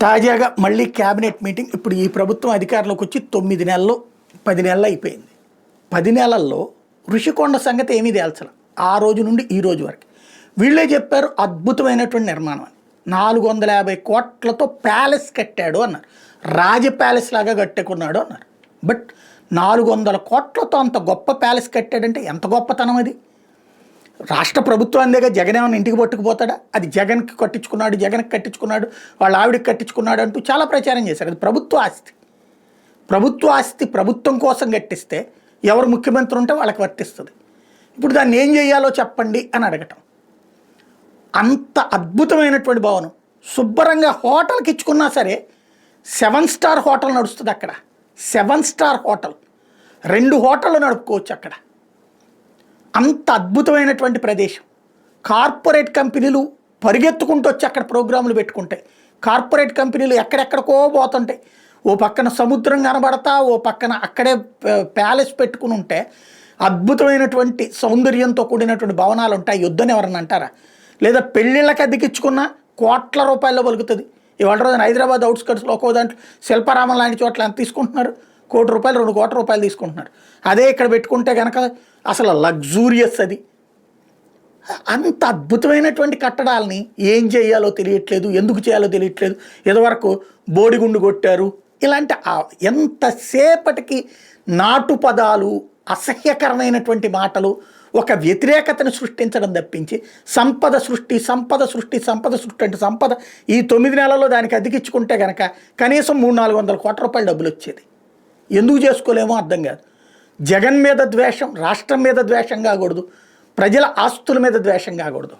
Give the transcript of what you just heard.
తాజాగా మళ్ళీ cabinet meeting. ఇప్పుడు ఈ ప్రభుత్వం అధికారంలోకి వచ్చి 9 నెలలు 10 నెలలు అయిపోయింది. 10 నెలల్లో ఋషికొండ సంగతి ఏమీ తేల్చాల. ఆ రోజు నుండి ఈ రోజు వరకు వీళ్ళే చెప్పారు అద్భుతమైనటువంటి నిర్మాణం అని. 450 కోట్లతో ప్యాలెస్ కట్టాడు అన్నారు. రాజ ప్యాలెస్ లాగా కట్టుకున్నాడు అన్నారు. బట్ 400 కోట్లతో అంత గొప్ప ప్యాలెస్ కట్టాడంటే ఎంత గొప్పతనం అది? రాష్ట్ర ప్రభుత్వం దగ్గర జగన్ ఏమైనా ఇంటికి పట్టుకుపోతాడా? అది జగన్కి కట్టించుకున్నాడు, జగన్కి కట్టించుకున్నాడు, వాళ్ళ ఆవిడకి కట్టించుకున్నాడు అంటూ చాలా ప్రచారం చేశారు. అది ప్రభుత్వ ఆస్తి. ప్రభుత్వ ఆస్తి ప్రభుత్వం కోసం కట్టిస్తే ఎవరు ముఖ్యమంత్రి ఉంటే వాళ్ళకి వర్తిస్తుంది. ఇప్పుడు దాన్ని ఏం చేయాలో చెప్పండి అని అడగటం. అంత అద్భుతమైనటువంటి భవనం శుభ్రంగా హోటల్కి ఇచ్చుకున్నా సరే 7 స్టార్ హోటల్ నడుస్తుంది అక్కడ. 7 స్టార్ హోటల్, 2 హోటళ్ళు నడుపుకోవచ్చు అక్కడ. అంత అద్భుతమైనటువంటి ప్రదేశం. కార్పొరేట్ కంపెనీలు పరిగెత్తుకుంటూ వచ్చి అక్కడ ప్రోగ్రాములు పెట్టుకుంటాయి. కార్పొరేట్ కంపెనీలు ఎక్కడెక్కడికో పోతుంటాయి. ఓ పక్కన సముద్రం కనబడతా, ఓ పక్కన అక్కడే ప్యాలెస్ పెట్టుకుని ఉంటే అద్భుతమైనటువంటి సౌందర్యంతో కూడినటువంటి భవనాలు ఉంటాయి. యుద్ధం ఎవరన్నా అంటారా? లేదా పెళ్ళిళ్ళకి అద్దెకిచ్చుకున్న కోట్ల రూపాయల్లో పలుకుతుంది. ఇవాళ రోజున హైదరాబాద్ అవుట్స్కట్స్లో ఒక్కో దాంట్లో శిల్పారామం లాంటి చోట్ల ఎంత తీసుకుంటున్నారు? ₹1 కోటి, ₹2 కోట్ల తీసుకుంటున్నారు. అదే ఇక్కడ పెట్టుకుంటే కనుక అసలు లగ్జూరియస్ అది. అంత అద్భుతమైనటువంటి కట్టడాలని ఏం చేయాలో తెలియట్లేదు, ఎందుకు చేయాలో తెలియట్లేదు. ఇదివరకు బోడిగుండు కొట్టారు. ఇలాంటి ఎంతసేపటికి నాటు పదాలు, అసహ్యకరమైనటువంటి మాటలు, ఒక వ్యతిరేకతను సృష్టించడం తప్పించి సంపద సృష్టి అంటే సంపద ఈ 9 నెలల్లో దానికి అద్దెకిచ్చుకుంటే కనుక కనీసం 300-400 కోట్ల రూపాయలు డబ్బులు వచ్చేది. ఎందుకు చేసుకోలేమో అర్థం కాదు. జగన్ మీద ద్వేషం, రాష్ట్రం మీద ద్వేషం కాకూడదు, ప్రజల ఆస్తుల మీద ద్వేషం కాకూడదు.